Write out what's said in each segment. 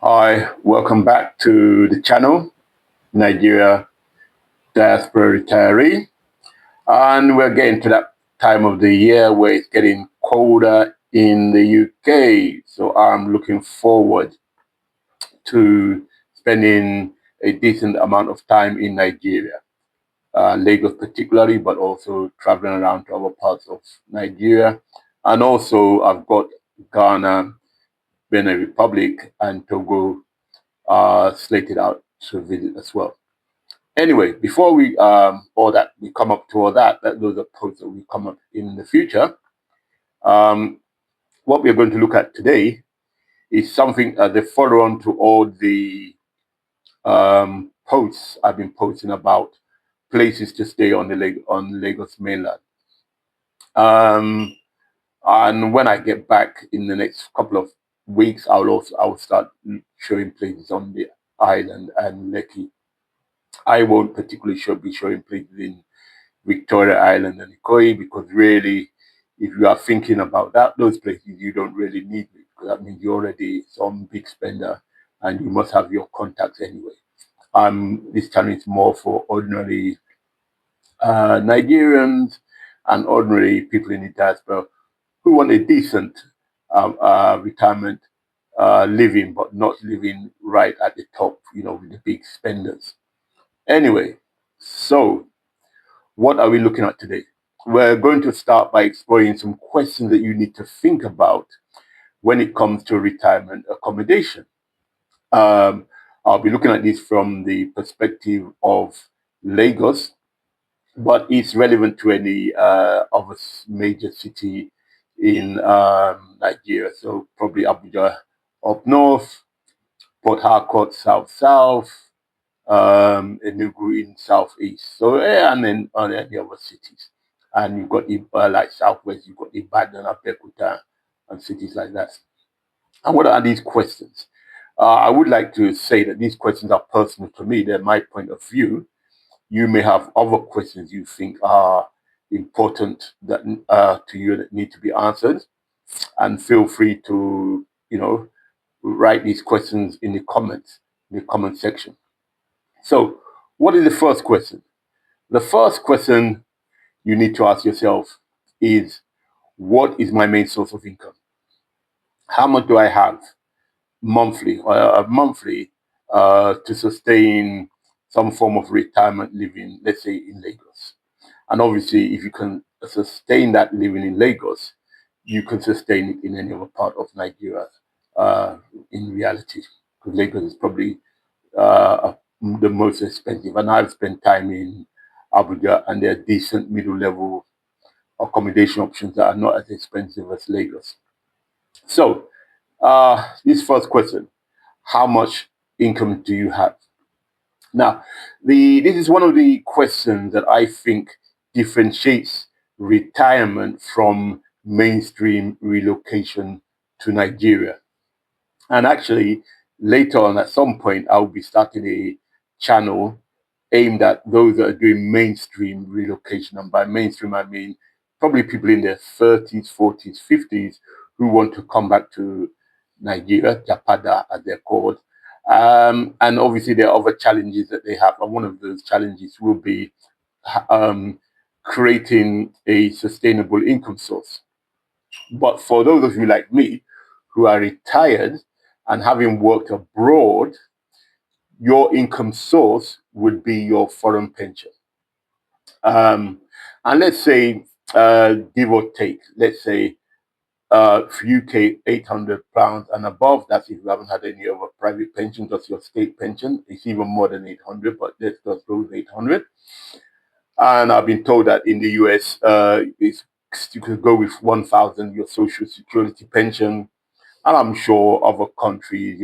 Hi, welcome back to the channel, Nigeria Diaspora Retiree. And we're getting to that time of the year where it's getting colder in the UK. So I'm looking forward to spending a decent amount of time in Nigeria, Lagos particularly, but also traveling around to other parts of Nigeria. And also, I've got Ghana, Benin Republic, and Togo slated out to visit as well. Anyway, before we come up to all that those are posts that will come up in the future. Um, what we're going to look at today is something the follow on to all the posts I've been posting about places to stay on on Lagos mainland. Um, and when I get back in the next couple of weeks, I will start showing places on the island and Lekki. I won't particularly be showing places in Victoria Island and Ikoyi because really, if you are thinking about those places, you don't really need it because that means you're already some big spender and you must have your contacts anyway. This channel is more for ordinary Nigerians and ordinary people in the diaspora who want a decent retirement living, but not living right at the top, with the big spenders. Anyway, so what are we looking at today? We're going to start by exploring some questions that you need to think about when it comes to retirement accommodation. Um, I'll be looking at this from the perspective of Lagos, but it's relevant to any other major city in Nigeria. So probably Abuja up north, Port Harcourt south south, Enugu in southeast. So and then on any other cities, and you've got like southwest, you've got Ibadan, Abeokuta, and cities like that. And what are these questions? I would like to say that these questions are personal to me. They're my point of view. You may have other questions you think are important that to you that need to be answered, and feel free to write these questions in the comment section. So, what is the first question? The first question you need to ask yourself is, what is my main source of income? How much do I have monthly to sustain some form of retirement living, let's say in Lagos? And obviously, if you can sustain that living in Lagos, you can sustain it in any other part of Nigeria uh, in reality. Because Lagos is probably the most expensive. And I've spent time in Abuja, and there are decent middle level accommodation options that are not as expensive as Lagos. So, this first question: how much income do you have? Now, this is one of the questions that I think differentiates retirement from mainstream relocation to Nigeria. And actually, later on, at some point, I'll be starting a channel aimed at those that are doing mainstream relocation. And by mainstream, I mean probably people in their 30s, 40s, 50s who want to come back to Nigeria, Japada as they're called. And obviously, there are other challenges that they have. And one of those challenges will be um, creating a sustainable income source. But for those of you like me who are retired and having worked abroad, your income source would be your foreign pension. Um, and let's say, give or take, let's say for UK, £800 and above. That's if you haven't had any other private pension, just your state pension. It's even more than 800, but let's just go with 800. And I've been told that in the US, you could go with 1,000, your social security pension. And I'm sure other countries,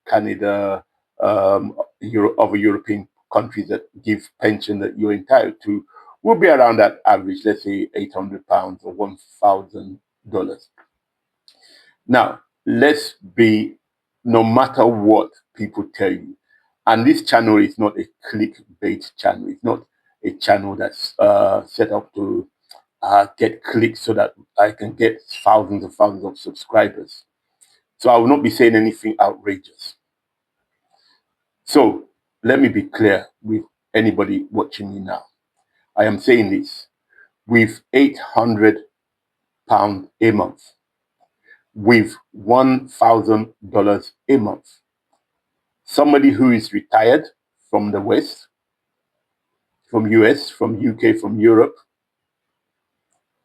Canada, other European countries that give pension that you're entitled to will be around that average, let's say £800 or $1,000. Now, let's be, no matter what people tell you, and this channel is not a clickbait channel. It's not a channel that's set up to get clicks so that I can get thousands and thousands of subscribers. So I will not be saying anything outrageous. So let me be clear with anybody watching me now. I am saying this with £800 a month, with $1,000 a month. Somebody who is retired from the West, from US, from UK, from Europe,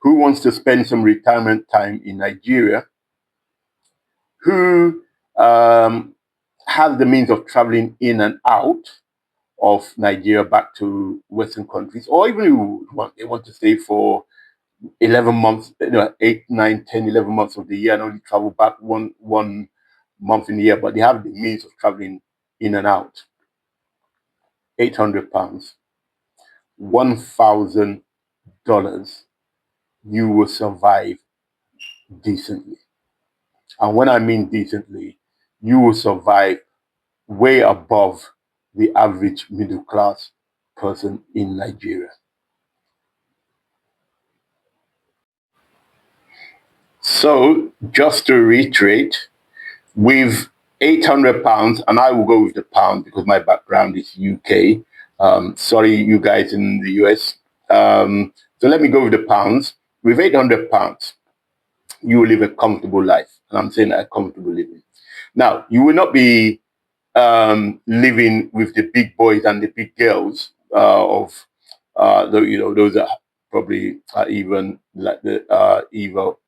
who wants to spend some retirement time in Nigeria, who has the means of traveling in and out of Nigeria back to Western countries, or even who they want to stay for 11 months, 8, 9, 10, 11 months of the year and only travel back one month in the year, but they have the means of traveling in and out. £800, $1,000, you will survive decently. And when I mean decently, you will survive way above the average middle class person in Nigeria. So, just to reiterate, with £800, and I will go with the pound because my background is UK. Sorry, you guys in the US. So let me go with the pounds. With £800, you will live a comfortable life, and I'm saying a comfortable living. Now, you will not be living with the big boys and the big girls of those are probably even like the evil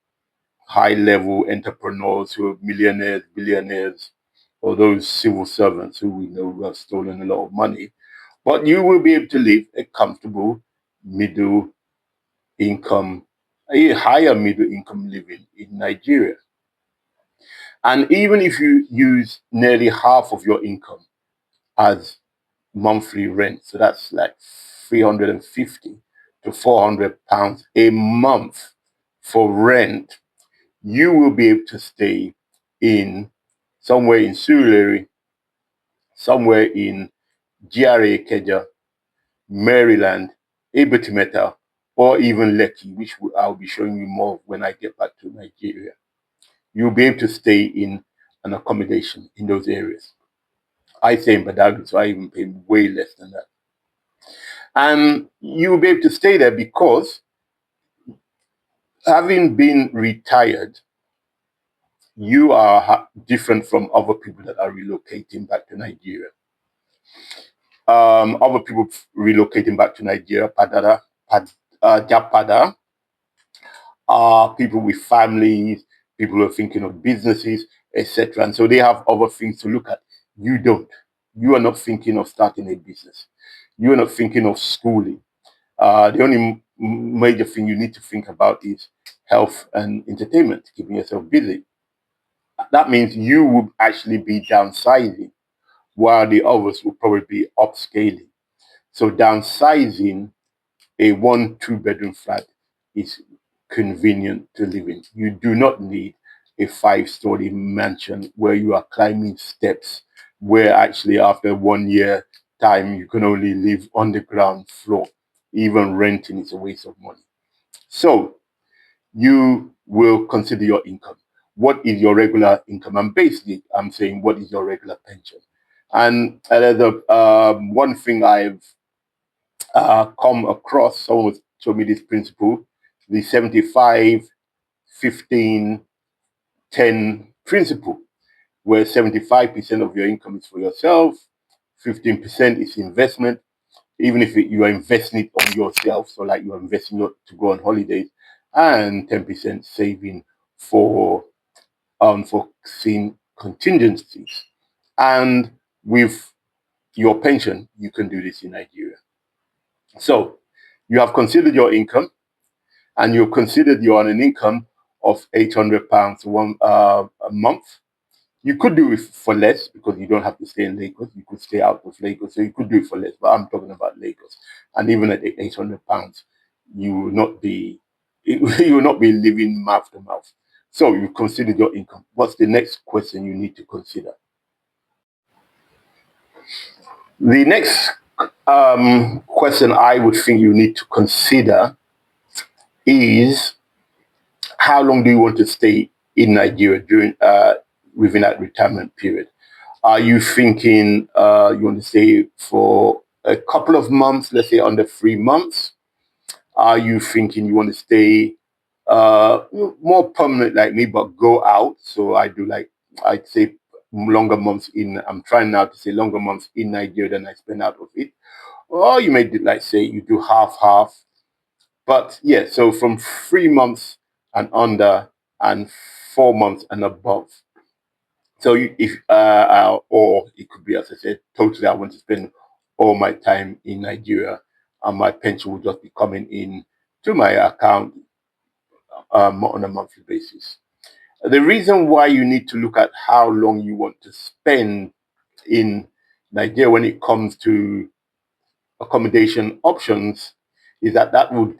high level entrepreneurs who are millionaires, billionaires, or those civil servants who we know have stolen a lot of money. But you will be able to live a comfortable middle income, a higher middle income living in Nigeria. And even if you use nearly half of your income as monthly rent, so that's like 350 to £400 a month for rent, you will be able to stay in somewhere in Surulere, somewhere in GRA Keja, Maryland, Ibetimeta, or even Lekki, which I'll be showing you more when I get back to Nigeria. You'll be able to stay in an accommodation in those areas. I stay in Badagry, so I even pay way less than that. And you'll be able to stay there because having been retired, you are different from other people that are relocating back to Nigeria. Other people relocating back to Nigeria, Japada, are people with families, people who are thinking of businesses, etc. And so they have other things to look at. You don't. You are not thinking of starting a business. You are not thinking of schooling. The only major thing you need to think about is health and entertainment, keeping yourself busy. That means you will actually be downsizing, while the others will probably be upscaling. So downsizing a 1, 2 bedroom flat is convenient to live in. You do not need a 5-story mansion where you are climbing steps, where actually after 1 year time you can only live on the ground floor. Even renting is a waste of money. So you will consider your income. What is your regular income? And basically, I'm saying, what is your regular pension? And the one thing I've come across, someone told me this principle, the 75, 15, 10 principle, where 75% of your income is for yourself, 15% is investment, even if you are investing it on yourself, so like you are investing to go on holidays, and 10% saving for foreseen contingencies. And with your pension, you can do this in Nigeria. So you have considered your income, and you considered you're on an income of £800 a month. You could do it for less because you don't have to stay in Lagos. You could stay out of Lagos, so you could do it for less. But I'm talking about Lagos, and even at £800, you will not be you will not be living mouth to mouth. So you considered your income. What's the next question you need to consider? The next question I would think you need to consider is, how long do you want to stay in Nigeria during within that retirement period? Are you thinking you want to stay for a couple of months, let's say under 3 months? Are you thinking you want to stay more permanent like me, but go out? So I do like, I'd say longer months in, I'm trying now to say longer months in Nigeria than I spend out of it. Or you may do, like, say, you do half half. But yeah, so from 3 months and under and 4 months and above. So if or it could be, as I said, totally, I want to spend all my time in Nigeria, and my pension will just be coming in to my account on a monthly basis. The reason why you need to look at how long you want to spend in Nigeria when it comes to accommodation options is that would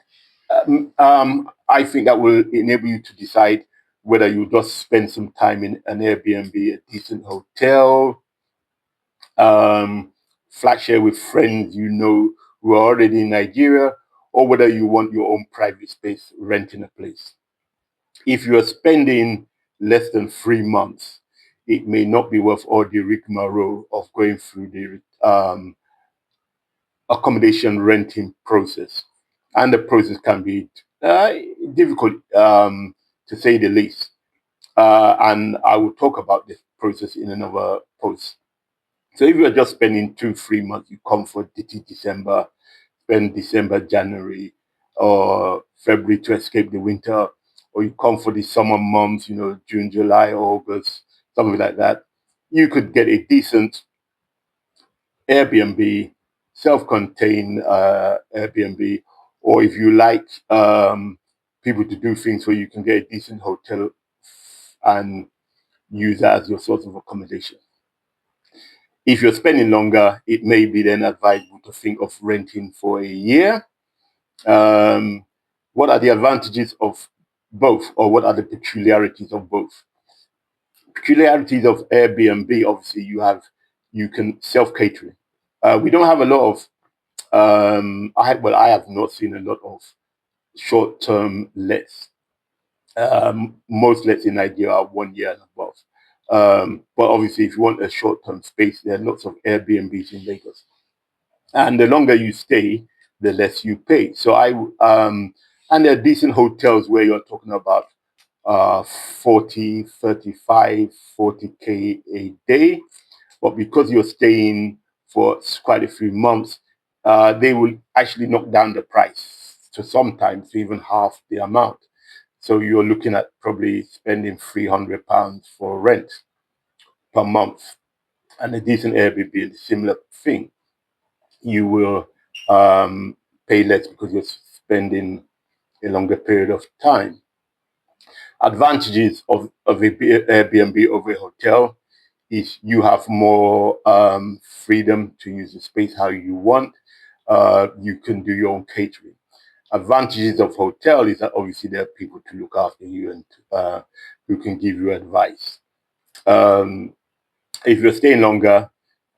I think that will enable you to decide whether you just spend some time in an Airbnb, a decent hotel, flat share with friends you know who are already in Nigeria, or whether you want your own private space renting a place. If you are spending less than 3 months, it may not be worth all the rigmarole of going through the accommodation renting process. And the process can be difficult, to say the least. And I will talk about this process in another post. So if you're just spending 2, 3 months, you come for December, spend December, January, or February to escape the winter, or you come for the summer months, June, July, August, something like that. You could get a decent Airbnb, self-contained Airbnb, or if you like people to do things where you can get a decent hotel and use that as your source of accommodation. If you're spending longer, it may be then advisable to think of renting for a year. Um, what are the advantages of both, or what are the peculiarities of both? Peculiarities of Airbnb, obviously, you can self-catering. We don't have a lot of I have not seen a lot of short-term lets. Most lets in Nigeria are 1 year and above. But obviously, if you want a short-term space, there are lots of Airbnbs in Lagos, and the longer you stay, the less you pay. And there are decent hotels where you're talking about 40, 35, 40K a day. But because you're staying for quite a few months, they will actually knock down the price to sometimes even half the amount. So you're looking at probably spending £300 for rent per month. And a decent Airbnb is a similar thing. You will pay less because you're spending a longer period of time. Advantages of a Airbnb over a hotel is you have more freedom to use the space how you want. You can do your own catering. Advantages of hotel is that obviously there are people to look after you and who can give you advice. Um, if you're staying longer,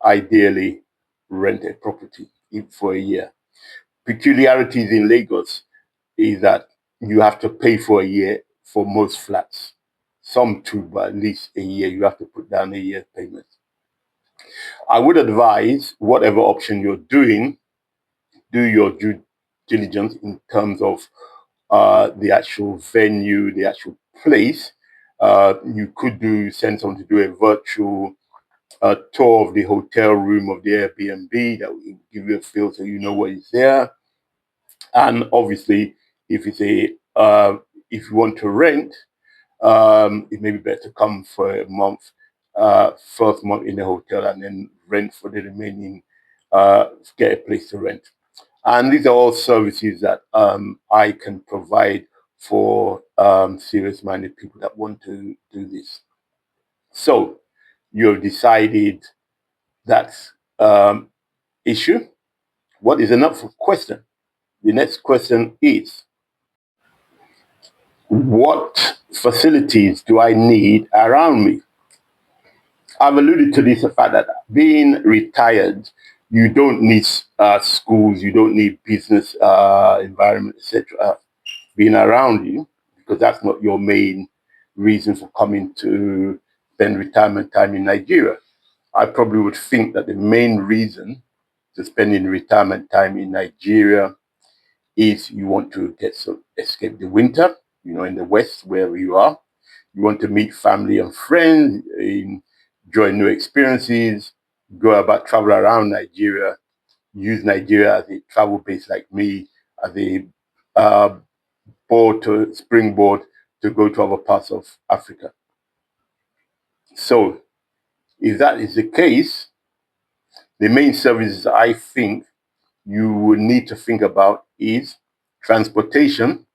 ideally rent a property for a year. Peculiarities in Lagos is that you have to pay for a year for most flats. Some two, but at least a year. You have to put down a year's payment. I would advise whatever option you're doing, do your due diligence in terms of the actual venue, the actual place. You could send someone to do a virtual tour of the hotel room of the Airbnb that will give you a feel so you know what is there. And obviously, if it's if you want to rent, it may be better to come for a month, first month in the hotel, and then rent for the remaining, get a place to rent. And these are all services that I can provide for serious-minded people that want to do this. So you've decided that issue. What is enough question? The next question is, what facilities do I need around me? I've alluded to this, the fact that being retired, you don't need schools, you don't need business environment, etc., being around you, because that's not your main reason for coming to spend retirement time in Nigeria. I probably would think that the main reason to spending retirement time in Nigeria is you want to get some escape the winter, in the West, wherever you are. You want to meet family and friends, enjoy new experiences, go about travel around Nigeria, use Nigeria as a travel base like me, as a uh, board to springboard to go to other parts of Africa. So if that is the case, the main services I think you would need to think about is transportation.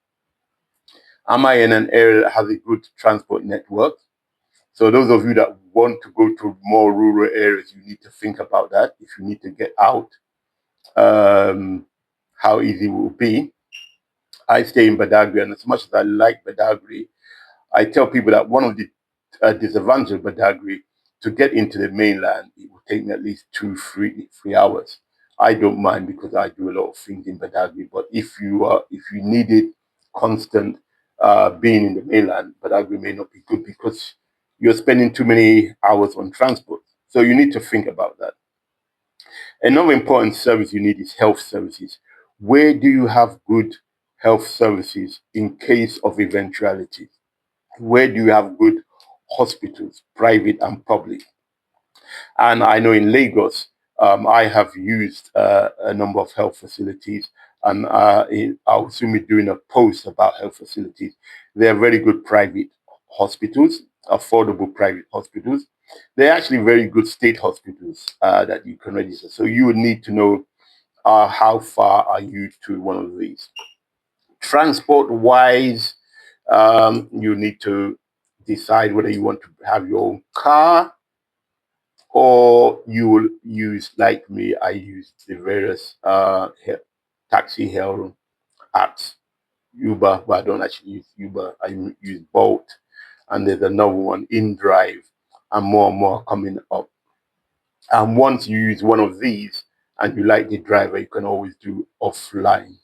Am I in an area that has a good transport network? So those of you that want to go to more rural areas, you need to think about that. If you need to get out, how easy it will be. I stay in Badagry, and as much as I like Badagry, I tell people that one of the disadvantages of Badagry, to get into the mainland, it will take me at least 3 hours. I don't mind because I do a lot of things in Badagry. But if you needed constant being in the mainland, Badagry may not be good because you're spending too many hours on transport. So you need to think about that. Another important service you need is health services. Where do you have good health services in case of eventuality? Where do you have good hospitals, private and public? And I know in Lagos, I have used a number of health facilities, and I'll soon be doing a post about health facilities. They're very good private hospitals, affordable private hospitals. They're actually very good state hospitals that you can register. So you would need to know how far are you to one of these. Transport wise, you need to decide whether you want to have your own car or you will use, like me, I use the various taxi hail apps, Uber, but I don't actually use Uber. I use Bolt, and there's another one, InDrive, and more are coming up. And once you use one of these and you like the driver, you can always do offline.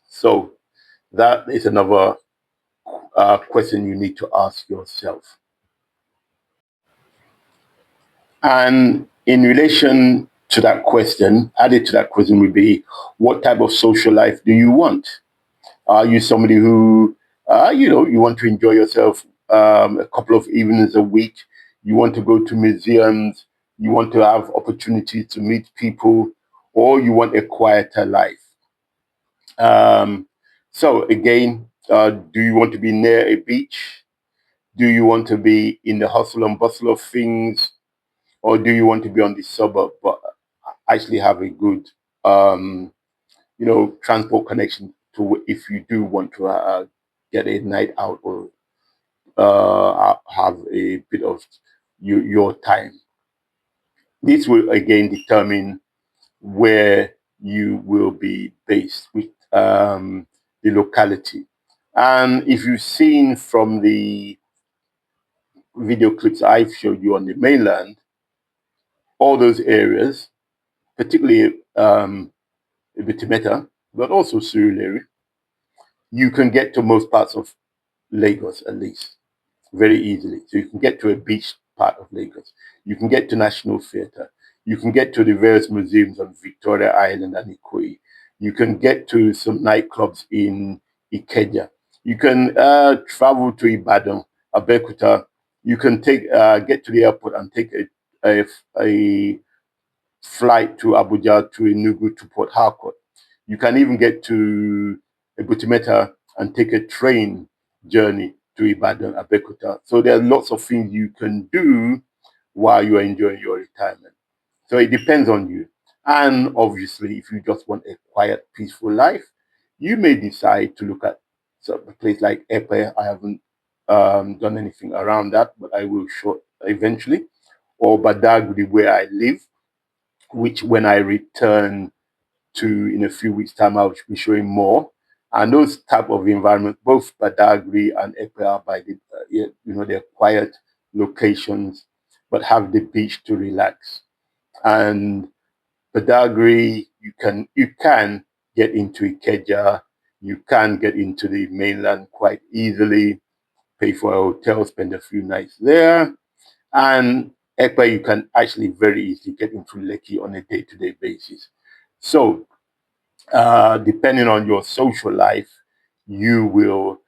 So that is another question you need to ask yourself. And in relation to that question, added to that question would be, what type of social life do you want? Are you somebody who, you want to enjoy yourself a couple of evenings a week? You want to go to museums? You want to have opportunities to meet people? Or you want a quieter life? Um, so again, do you want to be near a beach? Do you want to be in the hustle and bustle of things? Or do you want to be on the suburb but actually have a good transport connection to, if you do want to get a night out or have a bit of your time? This will again determine where you will be based with the locality. And if you've seen from the video clips I've showed you on the mainland, all those areas, particularly Bitimeta, but also Surulere, you can get to most parts of Lagos at least very easily. So you can get to a beach part of Lagos. You can get to National Theatre. You can get to the various museums on Victoria Island and Ikoyi. You can get to some nightclubs in Ikeja. You can travel to Ibadan, Abeokuta. You can get to the airport and take a flight to Abuja, to Enugu, to Port Harcourt. You can even get to Butimeta and take a train journey to Ibadan, Abeokuta. So there are lots of things you can do while you are enjoying your retirement. So it depends on you. And obviously, if you just want a quiet, peaceful life, you may decide to look at a place like Epe. I haven't done anything around that, but I will show eventually. Or Badagry, where I live, which when I return to in a few weeks' time, I'll be showing more. And those type of environments, both Badagry and Epe are by the, they're quiet locations, but have the beach to relax. And Badagry, you can get into Ikeja, you can get into the mainland quite easily, pay for a hotel, spend a few nights there. And where you can actually very easily get into Lekki on a day-to-day basis. So, depending on your social life, you will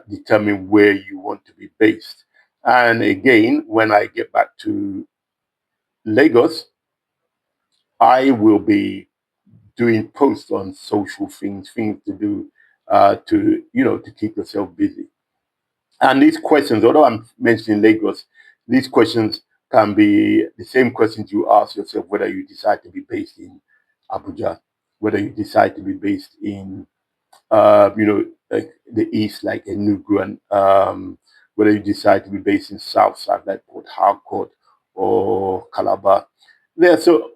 determine where you want to be based. And again, when I get back to Lagos, I will be doing posts on social things, things to do to to keep yourself busy. And these questions, although I'm mentioning Lagos, these questions can be the same questions you ask yourself whether you decide to be based in Abuja, whether you decide to be based in like the east, like Enugu, and whether you decide to be based in South Side, like Port Harcourt or Calabar. Yeah, so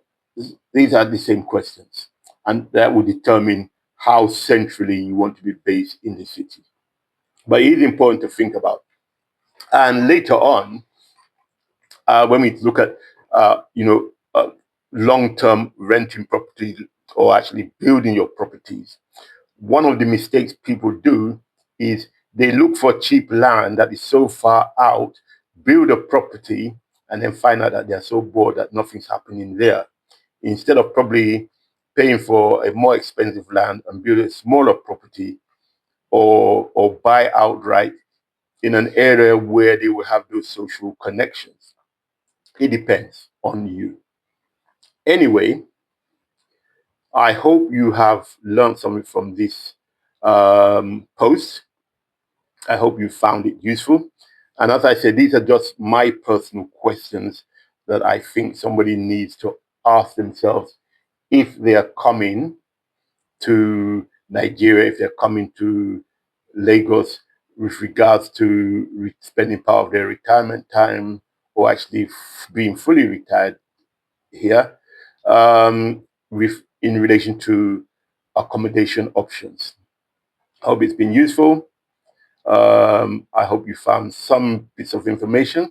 these are the same questions, and that will determine how centrally you want to be based in the city. But it is important to think about. And later on, when we look at long-term renting properties or actually building your properties, one of the mistakes people do is they look for cheap land that is so far out, build a property, and then find out that they're so bored that nothing's happening there. Instead of probably paying for a more expensive land and build a smaller property or buy outright in an area where they will have those social connections. It depends on you. Anyway, I hope you have learned something from this post. I hope you found it useful. And as I said, these are just my personal questions that I think somebody needs to ask themselves if they are coming to Nigeria, if they're coming to Lagos with regards to spending part of their retirement time or actually being fully retired here, with in relation to accommodation options. I hope it's been useful. I hope you found some bits of information.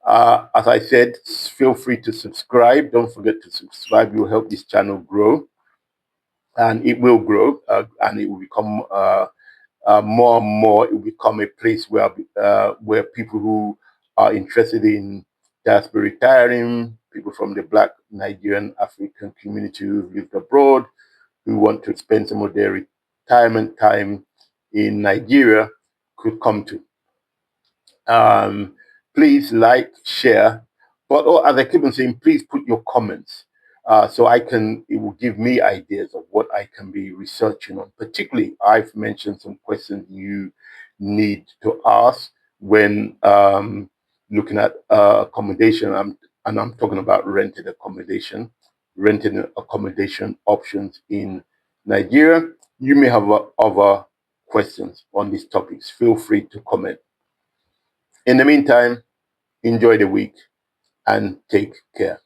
As I said, feel free to subscribe. Don't forget to subscribe. You will help this channel grow, and it will grow, and it will become more and more. It will become a place where people who are interested in diaspora retiring, people from the Black Nigerian African community who've lived abroad, who want to spend some of their retirement time in Nigeria, could come to. Um, Please like, share, but as I keep on saying, please put your comments so it will give me ideas of what I can be researching on. Particularly, I've mentioned some questions you need to ask when looking at accommodation. And I'm talking about rented accommodation options in Nigeria. You may have other questions on these topics. Feel free to comment. In the meantime, enjoy the week and take care.